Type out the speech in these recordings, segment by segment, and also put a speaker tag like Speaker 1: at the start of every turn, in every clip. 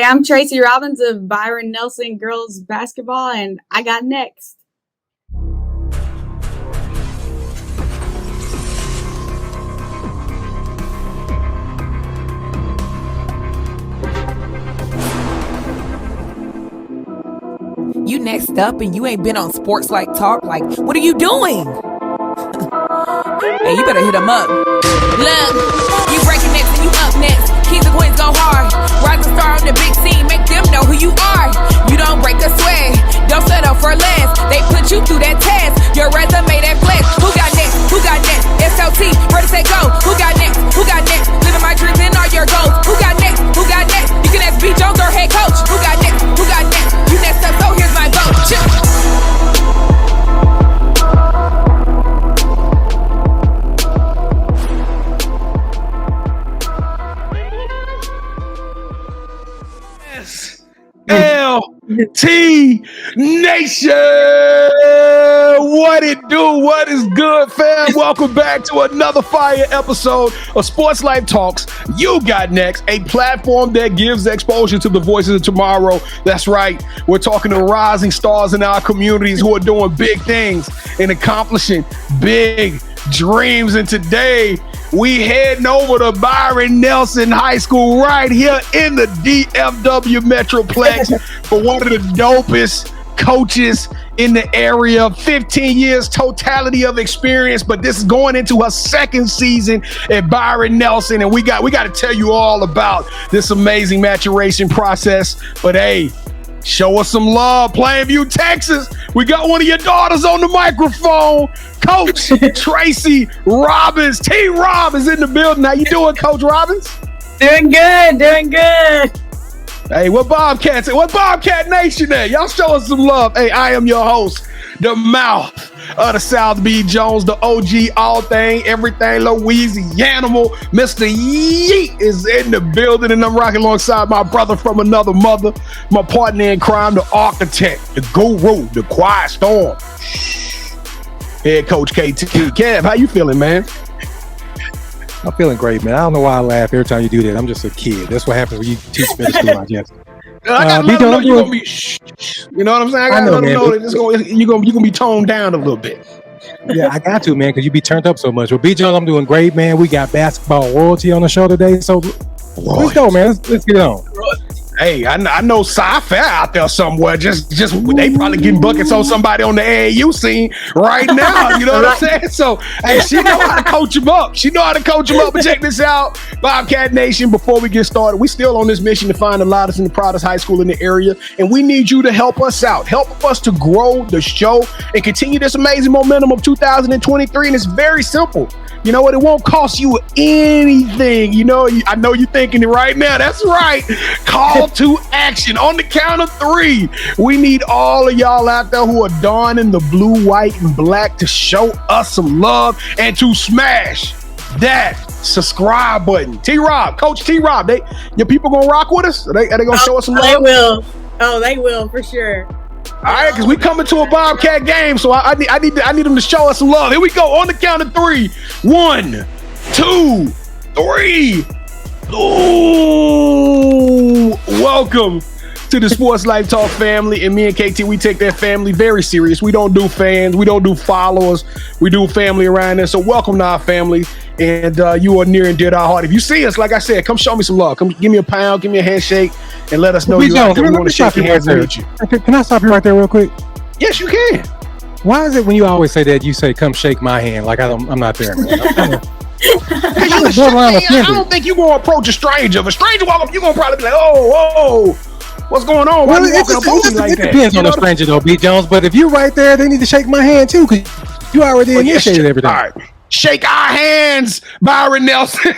Speaker 1: I'm Tracie Robbins of Byron Nelson Girls Basketball, and I got next.
Speaker 2: You next up and you ain't been on SportsLifeTalk. Like, what are you doing? Hey, you better hit him up. Look, you breaking next and you up next. 𝐤𝐨𝐬 go hard. Rising star on the big scene, make them know who you are. You don't break a sweat, don't settle for less. They put you through that test, your resume that flex. Who got next? Who got next? SLT, ready, set, go. Who got next? Who got next? Living my dreams and all your goals. Who got next? Who got next? You can ask B. Jones or head coach. Who got next? Who got next? You next up, so here's my vote.
Speaker 3: LT Nation, what it do? What is good, fam? Welcome back to another fire episode of Sports Life Talks. You got next, a platform that gives exposure to the voices of tomorrow. That's right. We're talking to rising stars in our communities who are doing big things and accomplishing big dreams. And today we heading over to Byron Nelson High School right here in the DFW Metroplex for one of the dopest coaches in the area. 15 years totality of experience, but this is going into her second season at Byron Nelson, and we got to tell you all about this amazing maturation process. But hey, show us some love, Plainview, Texas. We got one of your daughters on the microphone, Coach Tracie Robbins. T-Rob is in the building. How you doing, Coach Robbins?
Speaker 1: Doing good.
Speaker 3: Hey, what Bobcat Nation at? Y'all show us some love. Hey, I am your host, the mouth of the South B. Jones, the OG, all thing, everything, Louisiana. Mr. Yeet is in the building, and I'm rocking alongside my brother from another mother, my partner in crime, the architect, the guru, the quiet storm, head coach KT. Kev, how you feeling, man?
Speaker 4: I'm feeling great, man. I don't know why I laugh every time you do that. I'm just a kid. That's what happens when you teach middle school, I guess.
Speaker 3: I gotta let them know you're gonna be you know what I'm saying? I gotta let them know that you're gonna be toned down a little bit.
Speaker 4: Yeah, I got to, man, because you be turned up so much. Well, B. Jones, I'm doing great, man. We got basketball royalty on the show today, so let's go, man. Let's get on.
Speaker 3: Hey, I know Cyfair out there somewhere. Just they probably getting buckets on somebody on the AAU scene right now. You know what I'm saying? So, hey, she know how to coach him up. But check this out, Bobcat Nation. Before we get started, we still on this mission to find the loudest and the proudest high school in the area, and we need you to help us out. Help us to grow the show and continue this amazing momentum of 2023. And it's very simple. You know what? It won't cost you anything. You know, I know you're thinking it right now. That's right. Call to action on the count of 3. We need all of y'all out there who are donning the blue, white, and black to show us some love and to smash that subscribe button. T-Rob, Coach T-Rob, your people gonna rock with us? Are they gonna show us some love?
Speaker 1: They will. Oh, they will for sure.
Speaker 3: All right, because we coming to a Bobcat game, so I need them to show us some love. Here we go on the count of 3. 1, 2, 3. Ooh, welcome to the Sports Life Talk family. And me and KT, we take that family very serious. We don't do fans, we don't do followers, we do family around there. So welcome to our family, and you are near and dear to our heart. If you see us, like I said, come show me some love. Come give me a pound, give me a handshake, and let us know you're out there. We want to shake your hands and meet you.
Speaker 4: Can I stop you right there real quick?
Speaker 3: Yes, you can.
Speaker 4: Why is it when you always say that, you say, come shake my hand, like I'm not there, man?
Speaker 3: I don't think you're going to approach a stranger. If a stranger walk up, you're going to probably be like, oh, what's going on? Why are you walking up on me like that?
Speaker 4: It depends on the stranger, though, B. Jones. But if you're right there, they need to shake my hand, too, because you already initiated everything.
Speaker 3: All right. Shake our hands, Byron Nelson.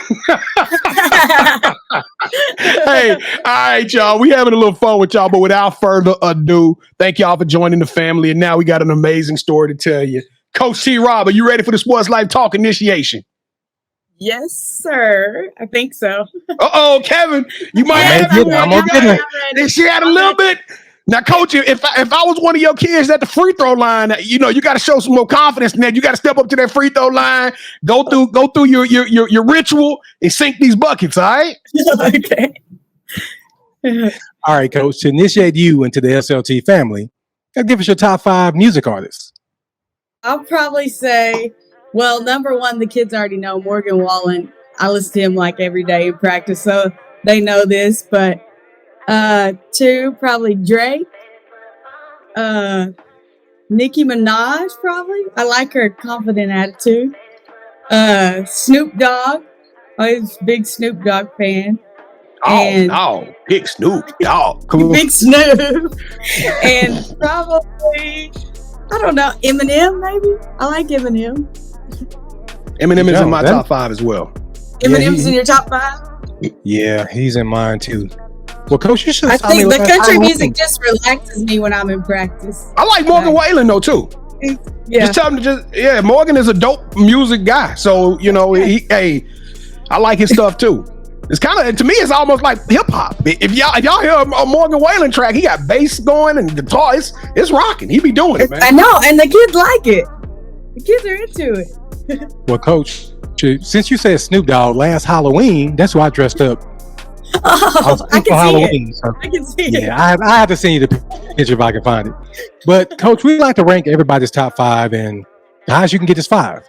Speaker 3: Hey, all right, y'all. We having a little fun with y'all, but without further ado, thank y'all for joining the family. And now we got an amazing story to tell you. Coach T-Rob, are you ready for the Sports Life Talk initiation?
Speaker 1: Yes, sir. I think so.
Speaker 3: Uh-oh, Kevin, you might have it. She had a little bit. Now, Coach, if I was one of your kids at the free throw line, you know, you got to show some more confidence in that. You got to step up to that free throw line, go through your ritual and sink these buckets, all right?
Speaker 1: Okay.
Speaker 4: All right, Coach. To initiate you into the SLT family, give us your top 5 music artists.
Speaker 1: I'll probably say, well, number one, the kids already know Morgan Wallen. I listen to him like every day in practice, so they know this. But 2, probably Drake. Nicki Minaj, probably. I like her confident attitude. Snoop Dogg. I was a big Snoop Dogg fan.
Speaker 3: Oh, big Snoop Dogg. Cool.
Speaker 1: Big Snoop. And probably, I don't know, Eminem, maybe? I like Eminem.
Speaker 3: Eminem is in my top 5 as well.
Speaker 1: Eminem's in your top 5?
Speaker 4: Yeah, he's in mine too. Well, Coach, you should.
Speaker 1: I think the country music just relaxes me when I'm in practice.
Speaker 3: I like Morgan Wallen though too.
Speaker 1: Yeah.
Speaker 3: Just tell him to Morgan is a dope music guy. So, you know, I like his stuff too. It's kind of, to me, it's almost like hip hop. If y'all hear a Morgan Wallen track, he got bass going and guitar. It's rocking. He be doing it, man.
Speaker 1: I know, and the kids like it. The kids are into it.
Speaker 4: Well, Coach, since you said Snoop Dogg, last Halloween, that's why I dressed up.
Speaker 1: I can see it.
Speaker 4: So,
Speaker 1: I can see it.
Speaker 4: Yeah, I have to send you the picture if I can find it. But Coach, we like to rank everybody's top 5, and the highest you can get is 5.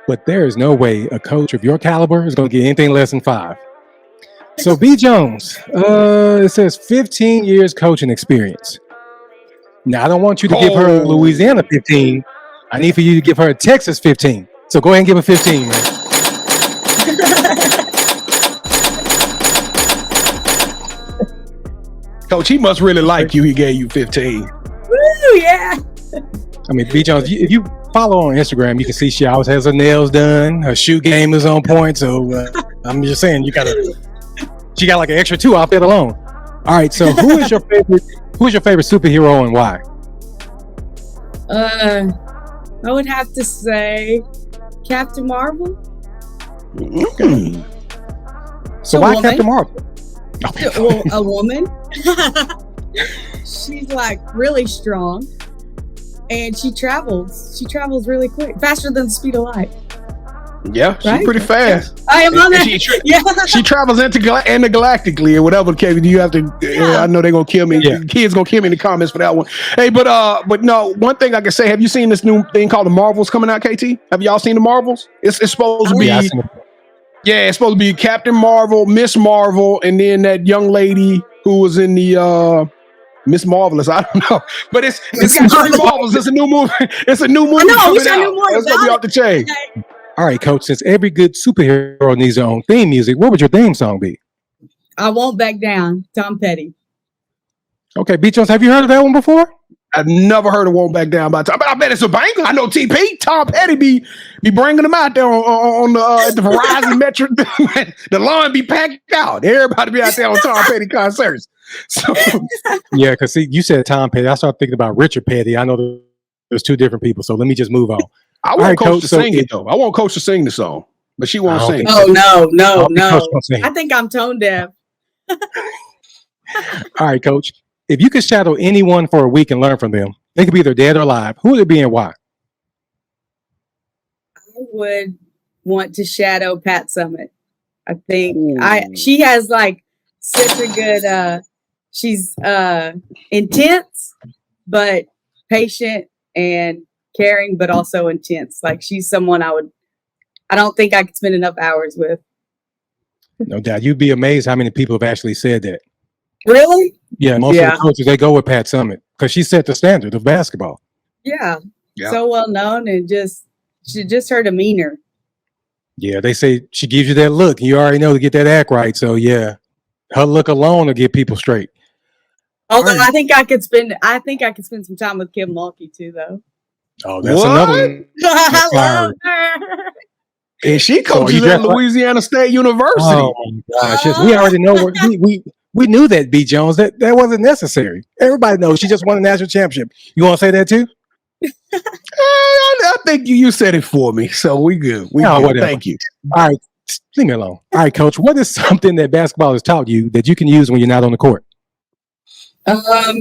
Speaker 4: But there is no way a coach of your caliber is going to get anything less than 5. So B. Jones, it says 15 years coaching experience. Now I don't want you to give her Louisiana 15. I need for you to give her a Texas 15. So go ahead and give her 15, man.
Speaker 3: Coach, he must really like you. He gave you 15.
Speaker 1: Woo, yeah.
Speaker 4: I mean, B. Jones, if you follow on Instagram, you can see she always has her nails done. Her shoe game is on point. So I'm just saying, she got like an extra 2 outfit alone. All right. So who is your favorite superhero and why?
Speaker 1: I would have to say Captain Marvel.
Speaker 3: Okay.
Speaker 4: So why Captain Marvel?
Speaker 1: Well, a woman. She's like really strong, and she travels really quick, faster than the speed of light.
Speaker 3: Yeah, she's pretty fast.
Speaker 1: I am on that.
Speaker 3: She travels intergalactically or whatever. Kevin, you have to. I know they're gonna kill me.
Speaker 4: Yeah.
Speaker 3: Kids gonna kill me in the comments for that one. Hey, but no. One thing I can say: have you seen this new thing called the Marvels coming out? KT, have y'all seen the Marvels? It's supposed to be. Yeah, it's supposed to be Captain Marvel, Miss Marvel, and then that young lady who was in the Miss Marvelous. I don't know, but it's got 3 Marvels. It's a new movie. It's a new movie.
Speaker 1: I know.
Speaker 3: It's gonna be off the chain.
Speaker 1: Okay.
Speaker 4: All right, Coach, since every good superhero needs their own theme music, what would your theme song be?
Speaker 1: I Won't Back Down, Tom Petty.
Speaker 4: Okay, B. Jones, have you heard of that one before?
Speaker 3: I've never heard of Won't Back Down by Tom, but I bet it's a banger. I know TP, Tom Petty be bringing them out there on the Verizon Metro. The lawn be packed out. Everybody be out there on Tom Petty concerts. So
Speaker 4: Yeah, because see, you said Tom Petty. I started thinking about Richard Petty. I know there's 2 different people, so let me just move on.
Speaker 3: I want Coach to sing it though. I want Coach to sing the song, but she won't sing.
Speaker 1: Oh no! I think I'm tone deaf.
Speaker 4: All right, Coach. If you could shadow anyone for a week and learn from them, they could be either dead or alive. Who would it be and why?
Speaker 1: I would want to shadow Pat Summitt. I think she has like such a good. She's intense, but patient and caring, but also intense. Like she's someone I don't think I could spend enough hours with.
Speaker 4: No doubt. You'd be amazed how many people have actually said that.
Speaker 1: Really?
Speaker 4: Yeah, most of the coaches, they go with Pat Summitt because she set the standard of basketball.
Speaker 1: Yeah. So well known and just her demeanor.
Speaker 4: Yeah, they say she gives you that look. You already know to get that act right. So yeah, her look alone will get people straight.
Speaker 1: Although I think I could spend some time with 𝐦𝐨𝐬𝐞 Monkey too, though.
Speaker 4: Oh, that's another one.
Speaker 1: I love her.
Speaker 3: And she coaches at Louisiana State University.
Speaker 4: Oh my gosh, yes, we already know we knew that, B. Jones. That wasn't necessary. Everybody knows she just won a national championship. You want to say that too?
Speaker 3: I think you said it for me, so we good. Good. Thank you.
Speaker 4: All right, leave me alone. All right, Coach. What is something that basketball has taught you that you can use when you're not on the court?
Speaker 1: I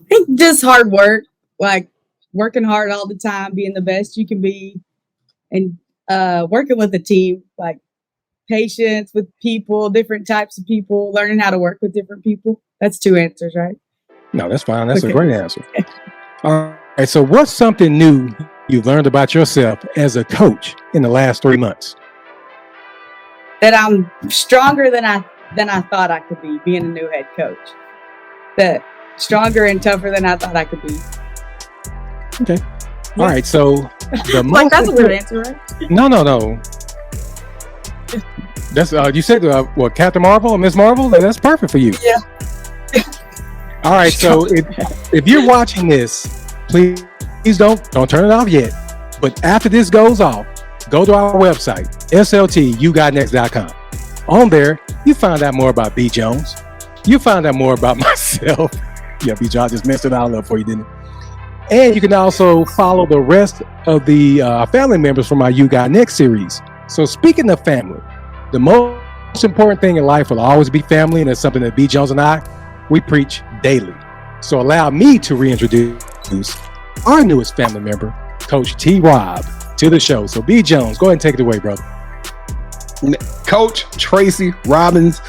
Speaker 1: think just hard work, like working hard all the time, being the best you can be, and working with a team. Like patience with people, different types of people, learning how to work with different people. That's 2 answers, right?
Speaker 4: No, that's fine. That's a great answer. All right. So what's something new you've learned about yourself as a coach in the last 3 months?
Speaker 1: That I'm stronger than I thought I could be, being a new head coach. That stronger and tougher than I thought I could be.
Speaker 4: Okay. All right. So
Speaker 1: like that's a weird answer, right?
Speaker 4: No. That's you said what, Captain Marvel or Miss Marvel? That's perfect for you.
Speaker 1: Yeah.
Speaker 4: All right. So if you're watching this, please don't turn it off yet. But after this goes off, go to our website, yougotnext.com. On there, you find out more about B. Jones. You find out more about myself. Yeah, B. Jones, I just messed it all up for you, didn't it? And you can also follow the rest of the family members from our You Got Next series. So speaking of family, the most important thing in life will always be family, and it's something that B. Jones and we preach daily. So allow me to reintroduce our newest family member, Coach T. Rob, to the show. So B. Jones, go ahead and take it away, brother.
Speaker 3: Coach Tracie Robbins,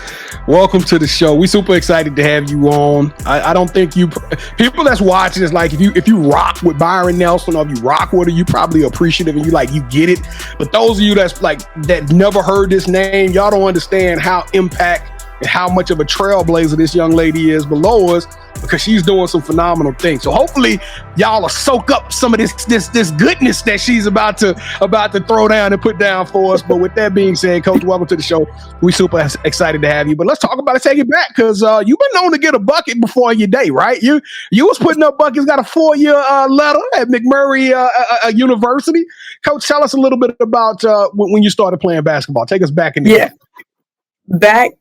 Speaker 3: welcome to the show. We super excited to have you on. I don't think people that's watching is like, if you rock with Byron Nelson, or if you rock with her, you probably appreciative and you get it. But those of you that never heard this name, y'all don't understand how impact and how much of a trailblazer this young lady is below us, because she's doing some phenomenal things. So hopefully y'all will soak up some of this goodness that she's about to throw down and put down for us. But with that being said, Coach, welcome to the show. We super excited to have you. But let's talk about it, take it back, because you've been known to get a bucket before your day, right? You was putting up buckets, got a 4-year letter at McMurray University. Coach, tell us a little bit about when you started playing basketball. Take us back in the day.
Speaker 1: Back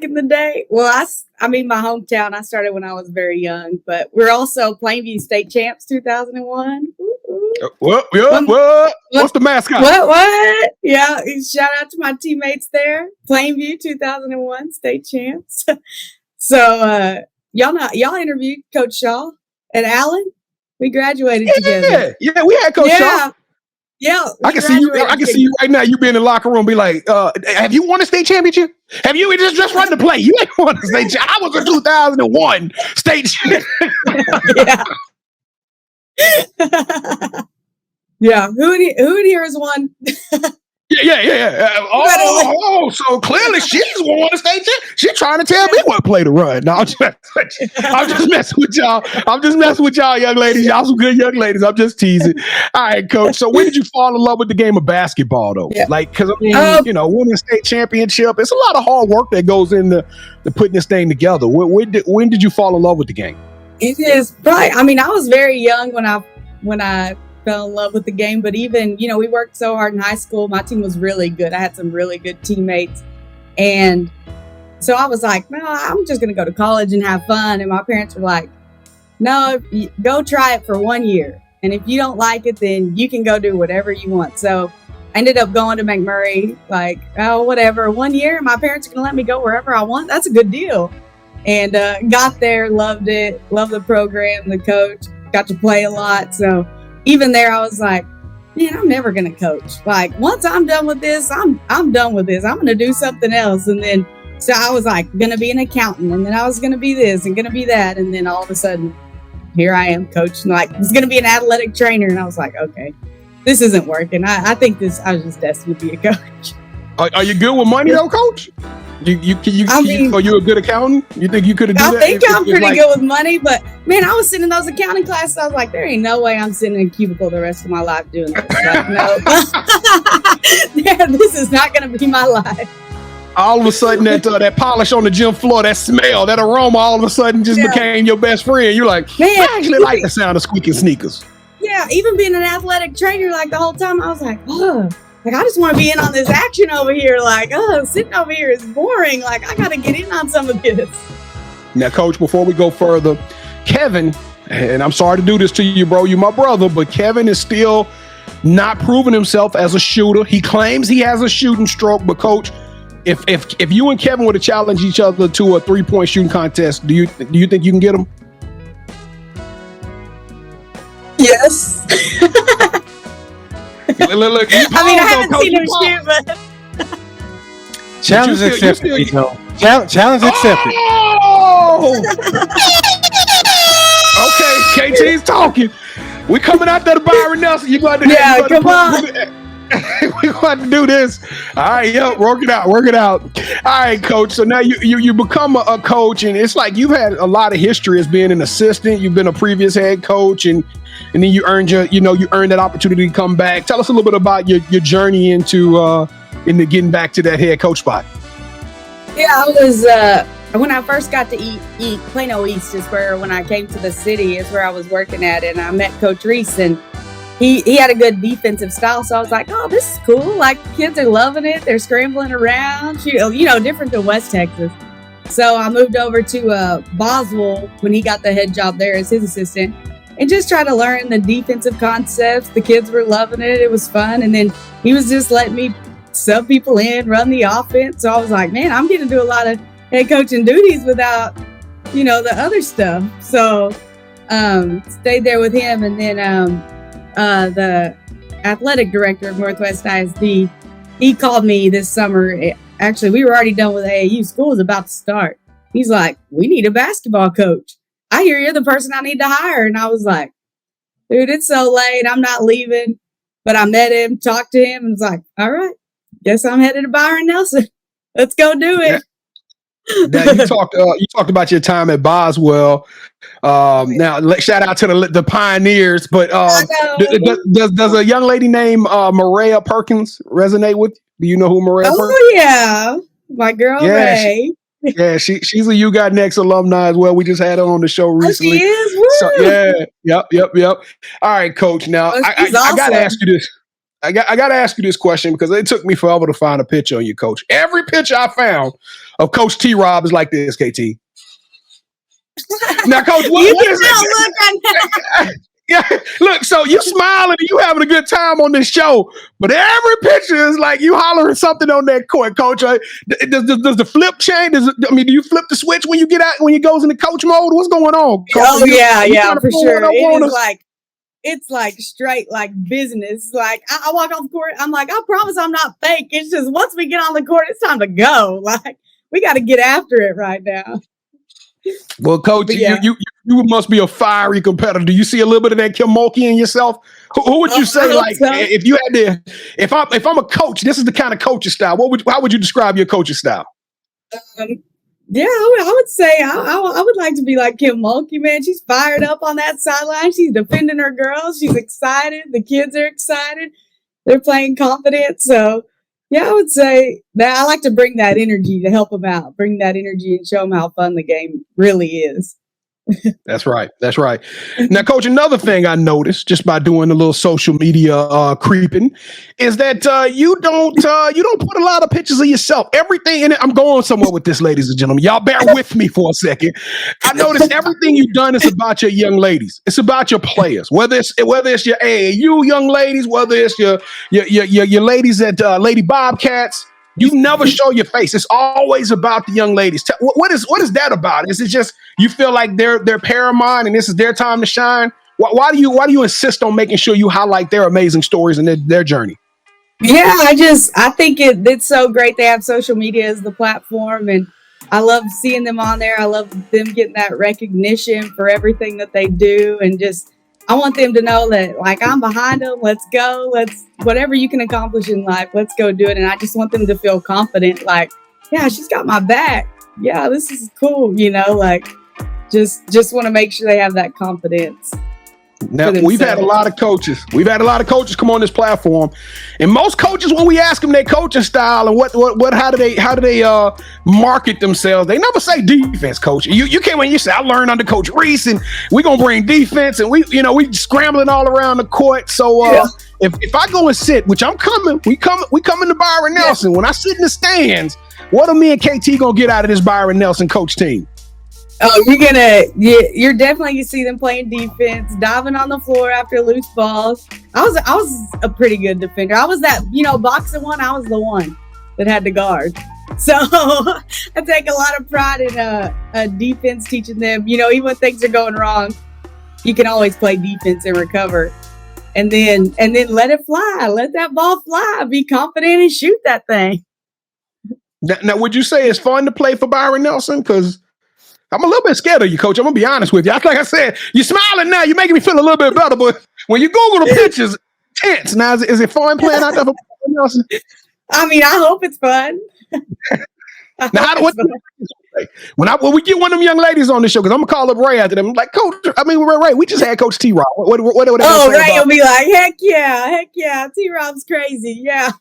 Speaker 1: in the day, well, I mean, my hometown, I started when I was very young, but we're also Plainview state champs 2001.
Speaker 3: What? What's the mascot?
Speaker 1: What? Yeah, shout out to my teammates there. Plainview 2001 state champs. So y'all interviewed Coach Shaw and Allen. We graduated together.
Speaker 3: Yeah, we had Coach Shaw.
Speaker 1: Yeah,
Speaker 3: I can see you right now. You be in the locker room, be like, "Have you won a state championship? Have you just run the play? You ain't won a state championship. I was a 2001 state champion."
Speaker 1: Yeah. Who in here has won?
Speaker 3: Yeah. So clearly she's won a state champion. She's trying to tell me what play to run. No, I'm just messing with y'all. I'm just messing with y'all, young ladies. Y'all some good young ladies. I'm just teasing. All right, Coach. So when did you fall in love with the game of basketball, though? Yeah. Like, because winning a state championship, it's a lot of hard work that goes into putting this thing together. When did you fall in love with the game?
Speaker 1: It is probably. I mean, I was very young when I fell in love with the game, but even, we worked so hard in high school. My team was really good. I had some really good teammates. And so I was like, no, I'm just going to go to college and have fun. And my parents were like, no, go try it for 1 year. And if you don't like it, then you can go do whatever you want. So I ended up going to McMurray, like, oh, whatever, 1 year. My parents are going to let me go wherever I want. That's a good deal. And got there, loved it, loved the program, the coach, got to play a lot. So even there, I was like, man, I'm never going to coach. Like, once I'm done with this, I'm done with this. I'm going to do something else. And then, so I was like, going to be an accountant. And then I was going to be this and going to be that. And then all of a sudden, here I am coaching. Like, I was going to be an athletic trainer. And I was like, okay, this isn't working. I think I was just destined to be a coach.
Speaker 3: Are you good with money, though, Coach? Are you a good accountant? You think you could have done that?
Speaker 1: I think I'm pretty good with money, but man, I was sitting in those accounting classes. I was like, there ain't no way I'm sitting in a cubicle the rest of my life doing this. Like, no, this is not going to be my life.
Speaker 3: All of a sudden, that polish on the gym floor, that smell, that aroma, all of a sudden just became your best friend. You're like, man, I actually like the sound of squeaking sneakers.
Speaker 1: Yeah, even being an athletic trainer, like the whole time, I was like, oh. Like, I just want to be in on this action over here. Like, sitting over here is boring. Like, I got to get in on some of this.
Speaker 3: Now, Coach, before we go further, Kevin, and I'm sorry to do this to you, bro, you're my brother, but Kevin is still not proving himself as a shooter. He claims he has a shooting stroke, but Coach, if you and Kevin were to challenge each other to a 3-point shooting contest, do you think you can get him?
Speaker 1: Yes.
Speaker 3: Look,
Speaker 1: I mean, I haven't seen him shoot, but
Speaker 4: Challenge accepted, Vito. Challenge accepted.
Speaker 3: Oh! Okay, KT's talking. We coming out there to Byron Nelson. You got to
Speaker 1: come on.
Speaker 3: We're going to do this. All right, work it out. All right, coach. So now you become a coach, and it's like you've had a lot of history as being an assistant. You've been a previous head coach, and then you earned that opportunity to come back. Tell us a little bit about your journey into getting back to that head coach spot.
Speaker 1: Yeah, I was when I first got to Plano East is where, when I came to the city, is where I was working at, and I met Coach Reese, and he had a good defensive style, so I was like, oh, this is cool. Like, kids are loving it. They're scrambling around, different than West Texas. So I moved over to Boswell when he got the head job there as his assistant, and just tried to learn the defensive concepts. The kids were loving it. It was fun. And then he was just letting me sub people in, run the offense. So I was like, man, I'm getting to do a lot of head coaching duties without, the other stuff. So stayed there with him. And then the athletic director of Northwest ISD, he called me this summer. Actually, we were already done with AAU. School was about to start. He's like, we need a basketball coach. I hear you're the person I need to hire. And I was like, dude, it's so late. I'm not leaving. But I met him, talked to him, and was like, all right, guess I'm headed to Byron Nelson. Let's go do it.
Speaker 3: Now, you talked about your time at Boswell. Now, shout out to the pioneers. But does a young lady named Maria Perkins resonate with you? Do you know who Maria Perkins?
Speaker 1: Oh, yeah. My girl, Ray.
Speaker 3: She's a You Got Next alumni as well. We just had her on the show recently.
Speaker 1: She is? Woo!
Speaker 3: So, yep. All right, Coach. Now, I got to ask you this. I got to ask you this question because it took me forever to find a picture on you, Coach. Every picture I found of Coach T. Rob is like this, KT. Now, Coach, what is it? Yeah, look, so you smiling and you having a good time on this show, but every picture is like you hollering something on that court, Coach. Does the flip change? Do you flip the switch when you get out, when you goes into coach mode? What's going on, Coach?
Speaker 1: Oh, yeah, for sure. It's like straight like business. Like I walk off the court, I'm like, I promise I'm not fake. It's just once we get on the court, it's time to go. Like we got to get after it right now.
Speaker 3: Well, Coach, you must be a fiery competitor. Do you see a little bit of that 𝐤𝐨𝐿 in yourself? Who would you say, like, so. If you had to, if I'm a coach, this is the kind of coaching style. How would you describe your coaching style?
Speaker 1: I would say I would like to be like 𝐤𝐨𝐿, man. She's fired up on that sideline. She's defending her girls. She's excited. The kids are excited. They're playing confident. So, yeah, I would say that I like to bring that energy to help them out, bring that energy and show them how fun the game really is.
Speaker 3: That's right. Now, Coach, another thing I noticed just by doing a little social media creeping is that you don't put a lot of pictures of yourself. Everything in it. I'm going somewhere with this, ladies and gentlemen. Y'all bear with me for a second. I noticed everything you've done is about your young ladies. It's about your players. Whether it's your AAU young ladies, whether it's your ladies at Lady Bobcats. You never show your face. It's always about the young ladies. What is that about? Is it just you feel like they're paramount and this is their time to shine? Why do you insist on making sure you highlight their amazing stories and their journey?
Speaker 1: Yeah, I think it's so great they have social media as the platform, and I love seeing them on there. I love them getting that recognition for everything that they do, and just I want them to know that, like, I'm behind them. Let's go. Whatever you can accomplish in life, let's go do it. And I just want them to feel confident. Like, yeah, she's got my back. Yeah, this is cool. Like, just want to make sure they have that confidence.
Speaker 3: Now, we've had a lot of coaches. Come on this platform, and most coaches, when we ask them their coaching style and how do they market themselves, they never say defense, coach. You came in, you say I learned under Coach Reese, and we're gonna bring defense, and we scrambling all around the court. So if I go and sit, which I'm coming, we coming to Byron Nelson. When I sit in the stands, what are me and KT gonna get out of this Byron Nelson coach team?
Speaker 1: Oh, you're definitely gonna see them playing defense, diving on the floor after loose balls. I was a pretty good defender. I was that, boxing one. I was the one that had to guard. So I take a lot of pride in defense, teaching them, even when things are going wrong, you can always play defense and recover. And then let it fly. Let that ball fly. Be confident and shoot that thing.
Speaker 3: Now, would you say it's fun to play for Byron Nelson? Because I'm a little bit scared of you, Coach. I'm gonna be honest with you. Like I said, you're smiling now. You're making me feel a little bit better. But when you Google the pictures, tense. Now, is it fun playing out there for Byron Nelson?
Speaker 1: I mean, I hope it's fun.
Speaker 3: When we get one of them young ladies on the show, because I'm gonna call up Ray after them. I'm like, Coach, Ray, we just had Coach T Rob. What
Speaker 1: Ray will be like, heck yeah, T Rob's crazy, yeah.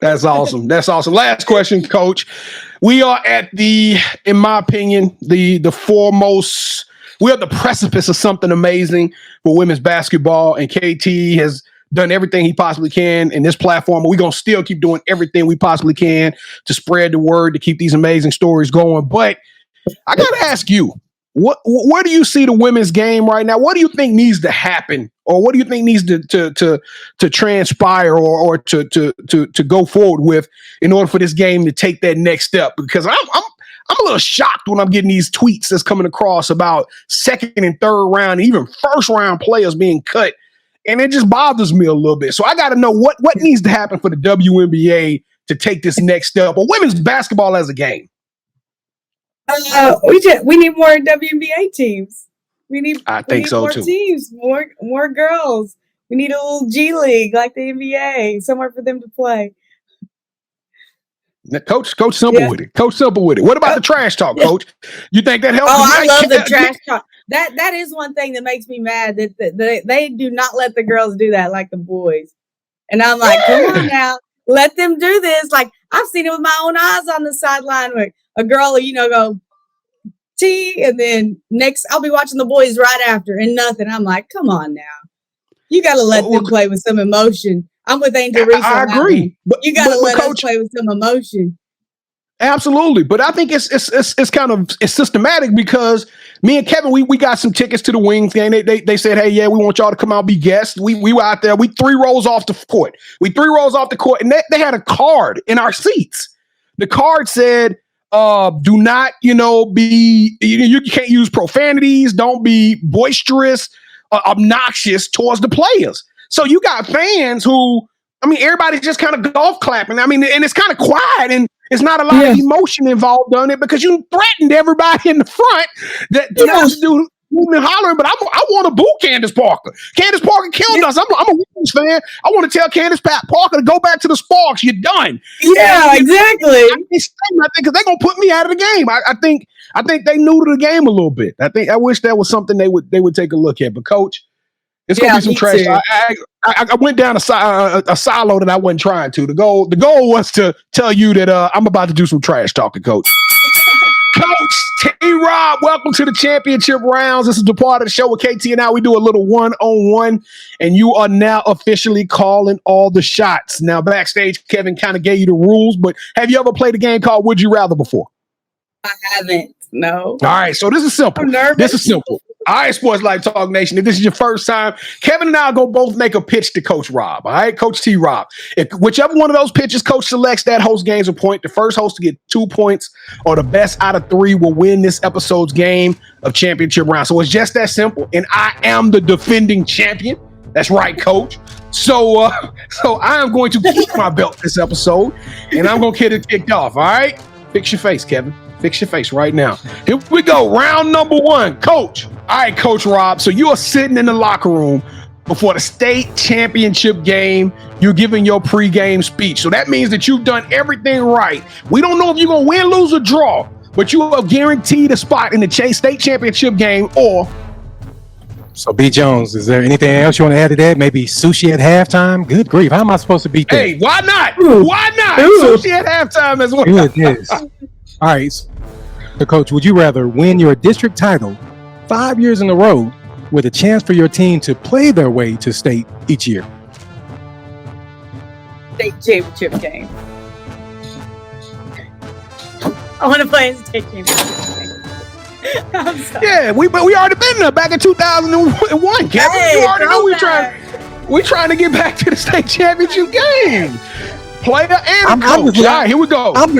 Speaker 3: That's awesome. Last question, Coach. We are at in my opinion, the foremost. We're at the precipice of something amazing for women's basketball, and KT has done everything he possibly can in this platform. We're going to still keep doing everything we possibly can to spread the word, to keep these amazing stories going. But I got to ask you, where do you see the women's game right now? What do you think needs to happen? Or what do you think needs to transpire or to go forward with in order for this game to take that next step? Because I'm a little shocked when I'm getting these tweets that's coming across about second and third round, even first round players being cut. And it just bothers me a little bit. So I got to know what needs to happen for the WNBA to take this next step, or women's basketball as a game.
Speaker 1: We need more WNBA teams. We need
Speaker 3: so
Speaker 1: more
Speaker 3: too.
Speaker 1: Teams, more girls. We need a little G League like the NBA, somewhere for them to play.
Speaker 3: Coach Simple with it. Coach Simple with it. What about the trash talk, Coach? You think that helps?
Speaker 1: Oh, I love the trash talk. That is one thing that makes me mad, that they do not let the girls do that like the boys. And I'm like, come on now, let them do this. Like, I've seen it with my own eyes on the sideline where a girl, go T, and then next I'll be watching the boys right after and nothing. I'm like, come on now. You got to let them play with some emotion. I'm with Angel Reese.
Speaker 3: I agree.
Speaker 1: But you got to let us play with some emotion.
Speaker 3: Absolutely. But I think it's kind of systematic, because me and Kevin, we got some tickets to the Wings game. They said, hey, yeah, we want y'all to come out and be guests. We were out there. We 3 rows off the court. And they had a card in our seats. The card said, do not, you can't use profanities. Don't be boisterous, obnoxious towards the players. So you got fans who, everybody's just kind of golf clapping. And it's kind of quiet, and it's not a lot of emotion involved on it, because you threatened everybody in the front that not to do hollering. But I want to boo Candace Parker. Candace Parker killed us. I'm a Wings fan. I want to tell Candace Parker to go back to the Sparks. You're done.
Speaker 1: Yeah, exactly.
Speaker 3: I can't say nothing because they're gonna put me out of the game. I think they knew to the game a little bit. I wish that was something they would take a look at. But Coach, it's gonna be some trash. I went down a silo that I wasn't trying to. The goal was to tell you that I'm about to do some trash talking, Coach. Coach T-Rob, welcome to the championship rounds. This is the part of the show with KT and I. We do a little one-on-one, and you are now officially calling all the shots. Now, backstage, Kevin kind of gave you the rules, but have you ever played a game called Would You Rather before?
Speaker 1: I haven't. No.
Speaker 3: All right, so this is simple.
Speaker 1: I'm nervous.
Speaker 3: This is simple. All right, Sports Life Talk Nation, if this is your first time, Kevin and I are going to both make a pitch to Coach Rob, all right? Coach T. Rob. If whichever one of those pitches Coach selects, that host gains a point. The first host to get 2 points or the best out of 3 will win this episode's game of championship round. So it's just that simple, and I am the defending champion. That's right, Coach. So I am going to keep my belt this episode, and I'm going to get it kicked off, all right? Fix your face, Kevin. Fix your face right now. Here we go. Round number 1, Coach. All right, Coach Rob. So you are sitting in the locker room before the state championship game. You're giving your pregame speech. So that means that you've done everything right. We don't know if you're going to win, lose, or draw, but you are guaranteed a spot in the state championship game.
Speaker 4: So, B. Jones, is there anything else you want to add to that? Maybe sushi at halftime? Good grief. How am I supposed to beat that?
Speaker 3: Hey, why not?
Speaker 4: Ooh.
Speaker 3: Why not?
Speaker 4: Ooh.
Speaker 3: Sushi at halftime as well.
Speaker 4: Goodness. All right. So, Coach, would you rather win your district title 5 years in a row with a chance for your team to play their way to state each year?
Speaker 1: State championship game. I want to play in the state championship game. I'm sorry.
Speaker 3: Yeah, we already been there back in 2001, Kevin.
Speaker 1: Hey,
Speaker 3: you already know we're trying to get back to the state championship game. Player and coach. All right, here we go.
Speaker 4: I'm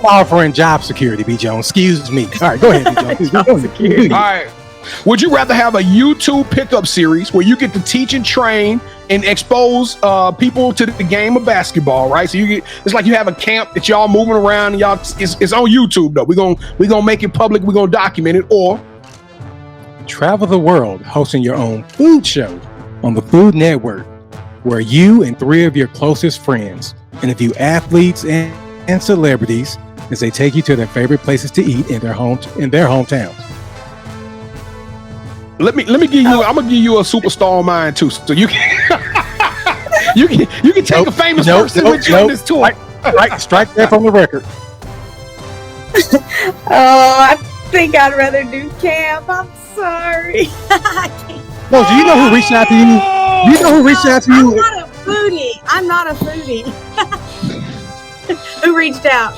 Speaker 4: offering job security, B. Jones. Excuse me. All right, go ahead, B. Jones.
Speaker 3: All right. Would you rather have a YouTube pickup series where you get to teach and train and expose people to the game of basketball, right? So it's like you have a camp that y'all moving around and y'all it's on YouTube though. We're gonna make it public, we're gonna document it, or
Speaker 4: travel the world hosting your own food show on the Food Network, where you and 3 of your closest friends interview athletes and celebrities as they take you to their favorite places to eat in their hometowns.
Speaker 3: Let me give you. I'm gonna give you a superstar on mine too, so you can you can take a famous person with you on this tour.
Speaker 4: Right, strike that from the record.
Speaker 1: Oh, I think I'd rather do camp. I'm sorry.
Speaker 4: No, do you know who reached out to you? Do you know who reached out to you?
Speaker 1: I'm not a foodie. Who reached out?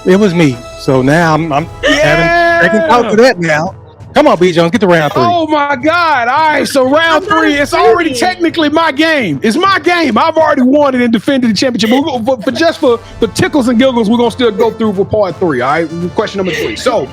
Speaker 4: It was me. So now I'm having out to that now. Come on, B. Jones, get to round 3.
Speaker 3: Oh my God! All right, so round 3. It's already technically my game. It's my game. I've already won it and defended the championship. For tickles and giggles, we're gonna still go through for part 3. All right, question number 3. So,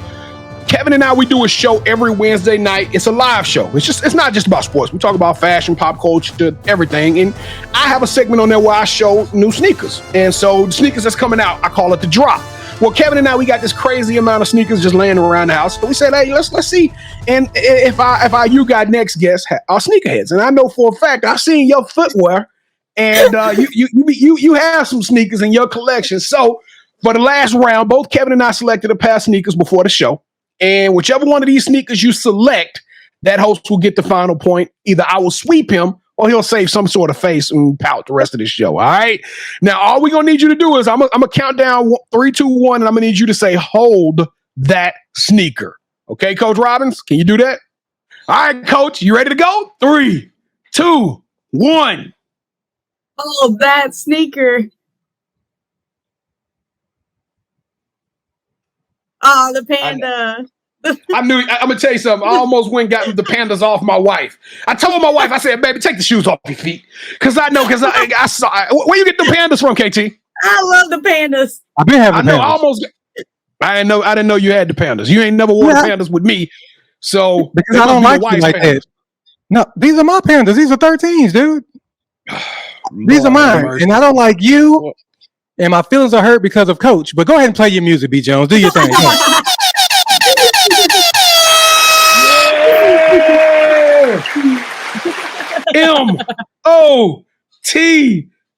Speaker 3: Kevin and I, we do a show every Wednesday night. It's a live show. It's not just about sports. We talk about fashion, pop culture, everything. And I have a segment on there where I show new sneakers. And so the sneakers that's coming out, I call it the drop. Well, Kevin and I, we got this crazy amount of sneakers just laying around the house. So we said, hey, let's see. And if our You Got Next guests are sneakerheads, and I know for a fact I've seen your footwear, and you have some sneakers in your collection. So for the last round, both Kevin and I selected a pair of sneakers before the show, and whichever one of these sneakers you select, that host will get the final point. Either I will sweep him, or he'll save some sort of face and pout the rest of the show. All right. Now, all we're going to need you to do is I'm going to count down 3, 2, 1, and I'm going to need you to say, hold that sneaker. Okay, Coach Robbins, can you do that? All right, Coach, you ready to go? 3, 2, 1.
Speaker 1: Oh, that sneaker. Oh, the panda.
Speaker 3: I'm gonna tell you something. I almost went and got the pandas off my wife. I told my wife, I said, baby, take the shoes off your feet. Because I saw where you get the pandas from, KT?
Speaker 1: I love the pandas.
Speaker 4: I've been having
Speaker 3: pandas. I didn't know you had the pandas. You ain't never worn the pandas with me. So
Speaker 4: because I don't like you like that. No, these are my pandas. These are 13s, dude. These are mine. And I don't like you. And my feelings are hurt because of Coach. But go ahead and play your music, B. Jones. Do your thing.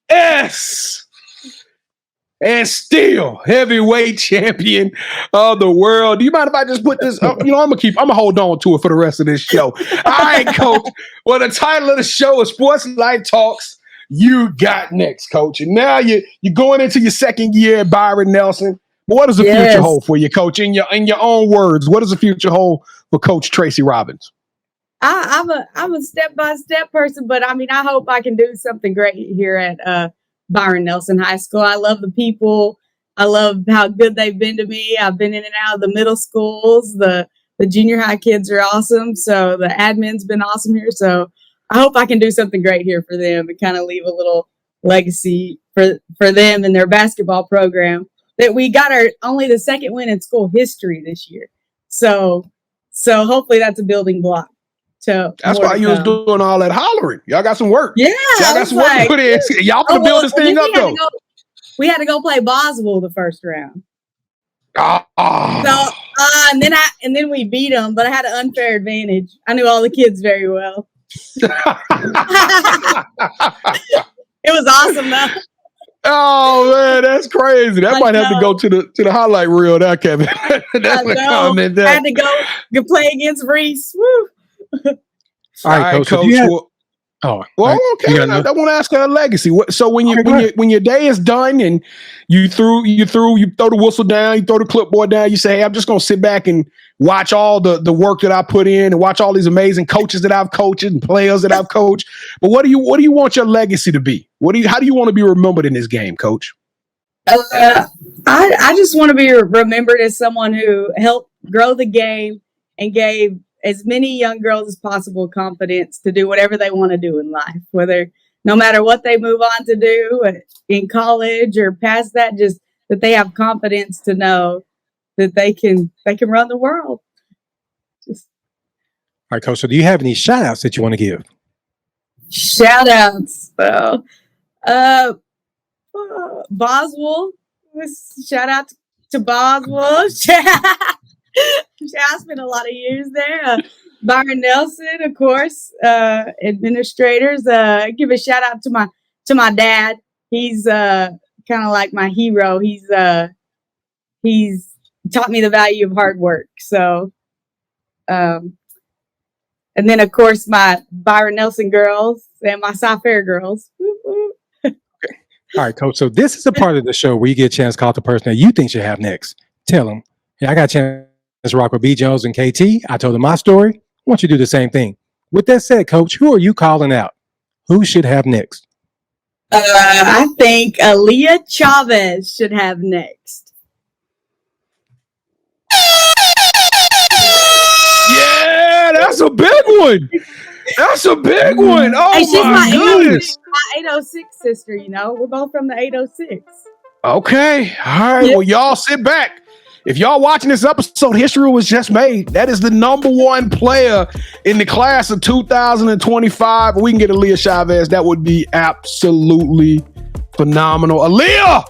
Speaker 4: MOTS and still heavyweight champion of the world. Do you mind if I just put this up? I'm gonna hold on to it for the rest of this show. All right, Coach. Well, the title of the show is Sports Life Talks. You got next, Coach. And now you're going into your second year at Byron Nelson. What does the future hold for you, Coach? In your own words, what does the future hold for Coach Tracie Robbins?
Speaker 1: I'm a step-by-step person, but I mean, I hope I can do something great here at Byron Nelson High School. I love the people. I love how good they've been to me. I've been in and out of the middle schools. The junior high kids are awesome. So the admin's been awesome here. So I hope I can do something great here for them and kind of leave a little legacy for them and their basketball program. That we got only the second win in school history this year. So hopefully that's a building block.
Speaker 3: That's why you was doing all that hollering. Y'all got some work.
Speaker 1: Yeah.
Speaker 3: Y'all got some work to put in. Y'all can build this thing up, though.
Speaker 1: We had to go play Boswell the first round.
Speaker 3: Oh.
Speaker 1: So, and then we beat them, but I had an unfair advantage. I knew all the kids very well. It was awesome, though.
Speaker 3: Oh man, that's crazy. That might have to go to the highlight reel now, Kevin. That's a comment there.
Speaker 1: I had to go play against Reese. Woo.
Speaker 4: All right, Coach.
Speaker 3: Okay. I want to ask her a legacy. So when your day is done and you throw the whistle down, you throw the clipboard down, you say, hey, I'm just gonna sit back and watch all the work that I put in and watch all these amazing coaches that I've coached and players that I've coached. But what do you want your legacy to be? How do you want to be remembered in this game, Coach?
Speaker 1: I just want to be remembered as someone who helped grow the game and gave as many young girls as possible confidence to do whatever they want to do in life, no matter what they move on to do in college or past that, just that they have confidence to know that they can run the world.
Speaker 4: right, Coach. So do you have any shout outs that you want to give?
Speaker 1: Shout outs. Boswell. Shout out to Boswell. I spent a lot of years there. Byron Nelson, of course, administrators. Give a shout out to my dad. He's kind of like my hero. He's taught me the value of hard work. So, and then of course my Byron Nelson girls and my cyfair girls.
Speaker 4: All right, Coach. So this is a part of the show where you get a chance to call the person that you think should have next. Tell them, hey, I got a chance to rock with B. Jones and KT. I told them my story. I want you to do the same thing. With that said, Coach, who are you calling out? Who should have next?
Speaker 1: I think 𝐦𝐨𝐤𝐬 should have next.
Speaker 3: Yeah, that's a big one. That's a big one. Oh,
Speaker 1: hey, she's
Speaker 3: my goodness.
Speaker 1: My 806 sister, you know. We're both from the 806.
Speaker 3: Okay. All right. Well, y'all sit back. If y'all watching this episode, history was just made. That is the number one player in the class of 2025. We can get 𝐸𝐸𝐸. That would be absolutely phenomenal. Aaliyah,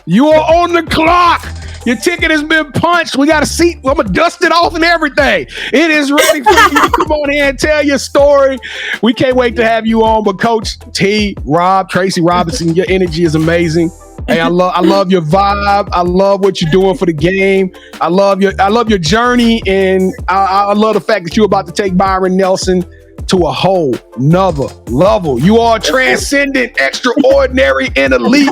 Speaker 3: you are on the clock. Your ticket has been punched. We got a seat. I'm going to dust it off and everything. It is ready for you to come on here and tell your story. We can't wait to have you on. But Coach T, Rob, Tracie Robinson, your energy is amazing. Hey, I love your vibe. I love what you're doing for the game. I love your journey, and I love the fact that you're about to take Byron Nelson to a whole nother level. You are transcendent, extraordinary, and elite.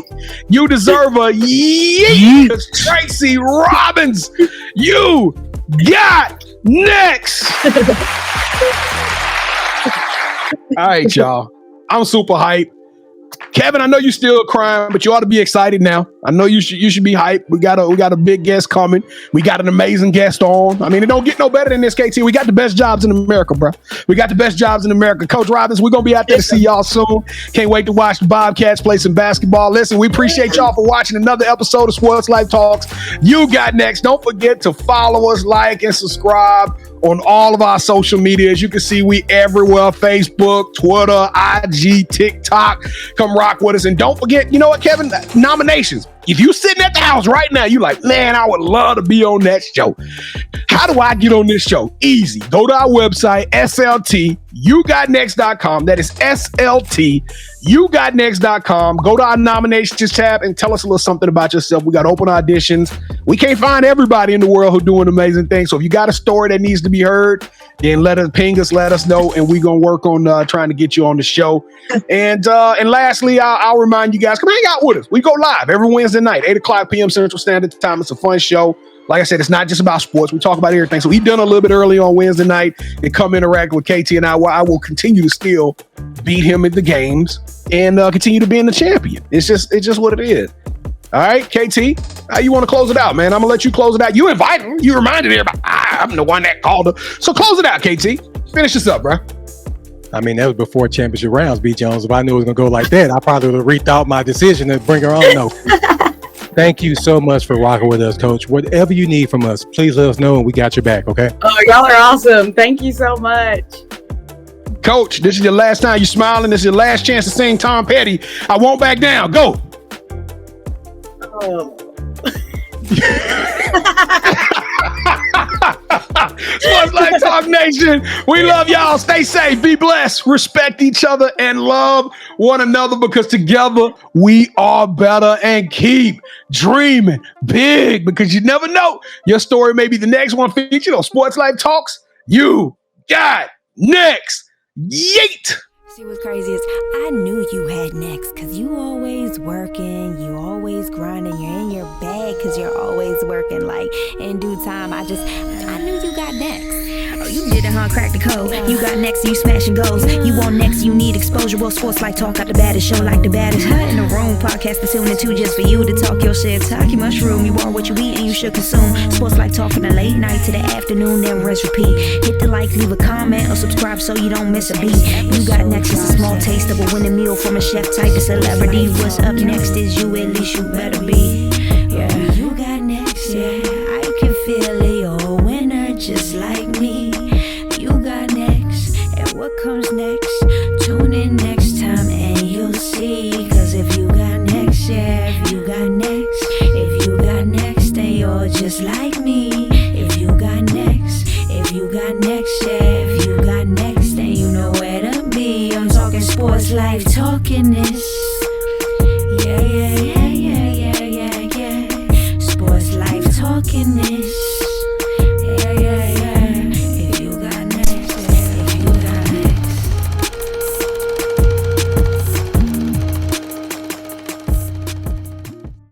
Speaker 3: You deserve a yeet. Tracie Robbins. You got next. All right, y'all. I'm super hyped. Kevin, I know you're still crying, but you ought to be excited now. I know you should be hyped. We got a big guest coming. We got an amazing guest on. I mean, it don't get no better than this, KT. We got the best jobs in America, bro. We got the best jobs in America. Coach Robbins, we're gonna be out there to see y'all soon. Can't wait to watch the Bobcats play some basketball. Listen, we appreciate y'all for watching another episode of Sports Life Talks. You got next. Don't forget to follow us, like, and subscribe on all of our social media. As you can see, we everywhere: Facebook, Twitter, IG, TikTok. Come rock with us. And don't forget, you know what, Kevin? Nominations. If you sitting at the house right now, you like, man, I would love to be on that show. How do I get on this show? Easy. Go to our website, yougotnext.com. That is yougotnext.com. Go to our nominations tab and tell us a little something about yourself. We got open auditions. We can't find everybody in the world who's doing amazing things. So if you got a story that needs to be heard, then ping us, let us know, and we're going to work on trying to get you on the show. And lastly, I'll remind you guys, come hang out with us. We go live every Wednesday night, 8:00 p.m. Central Standard Time. It's a fun show. Like I said, it's not just about sports. We talk about everything. So we done a little bit early on Wednesday night and come interact with KT and I will continue to still beat him at the games and continue to being the champion. It's just what it is. All right, KT, how you want to close it out, man? I'm going to let you close it out. You invited him. You reminded everybody. I'm the one that called her. So close it out, KT. Finish this up, bro.
Speaker 4: I mean, that was before championship rounds, B. Jones. If I knew it was going to go like that, I probably would have rethought my decision to bring her on. No. Thank you so much for rocking with us, Coach. Whatever you need from us, please let us know and we got your back, okay?
Speaker 1: Oh, y'all are awesome. Thank you so much.
Speaker 3: Coach, this is your last time you smiling. This is your last chance to sing Tom Petty. I won't back down. Go.
Speaker 1: Oh.
Speaker 3: Sports Life Talk Nation, we love y'all. Stay safe, be blessed, respect each other, and love one another, because together we are better. And keep dreaming big, because you never know, your story may be the next one featured on Sports Life Talks. You got next. Yeet.
Speaker 5: See, what's crazy is I knew you had next, because you always working, you always grinding, you're in your bag because you're always working. Like, in due time, I knew you got next. Oh, you did it, huh? Crack the code. You got next, you smashing goals. You want next, you need exposure. Well, Sports Life Talk got the baddest show, like the baddest in the room. Podcast to tune into just for you to talk your shit. Talk your mushroom. You are what you eat and you should consume. Sports Life Talk from the late night to the afternoon, then rest repeat. Hit the like, leave a comment, or subscribe so you don't miss a beat. You got next is a small taste of a winning meal from a chef type of celebrity. What's up next is you, at least you better be. Yeah, you got next, yeah. I can feel it, you're a winner just like me. You got next. comes next. Tune in next time and you'll see. Cause if you got next, yeah, if you got next. If you got next, then you're just like me. If you got next, if you got next, yeah, if you got next, then you know where to be. I'm talking sports life, talking this. Yeah, yeah, yeah, yeah, yeah, yeah, yeah. Sports life, talking this.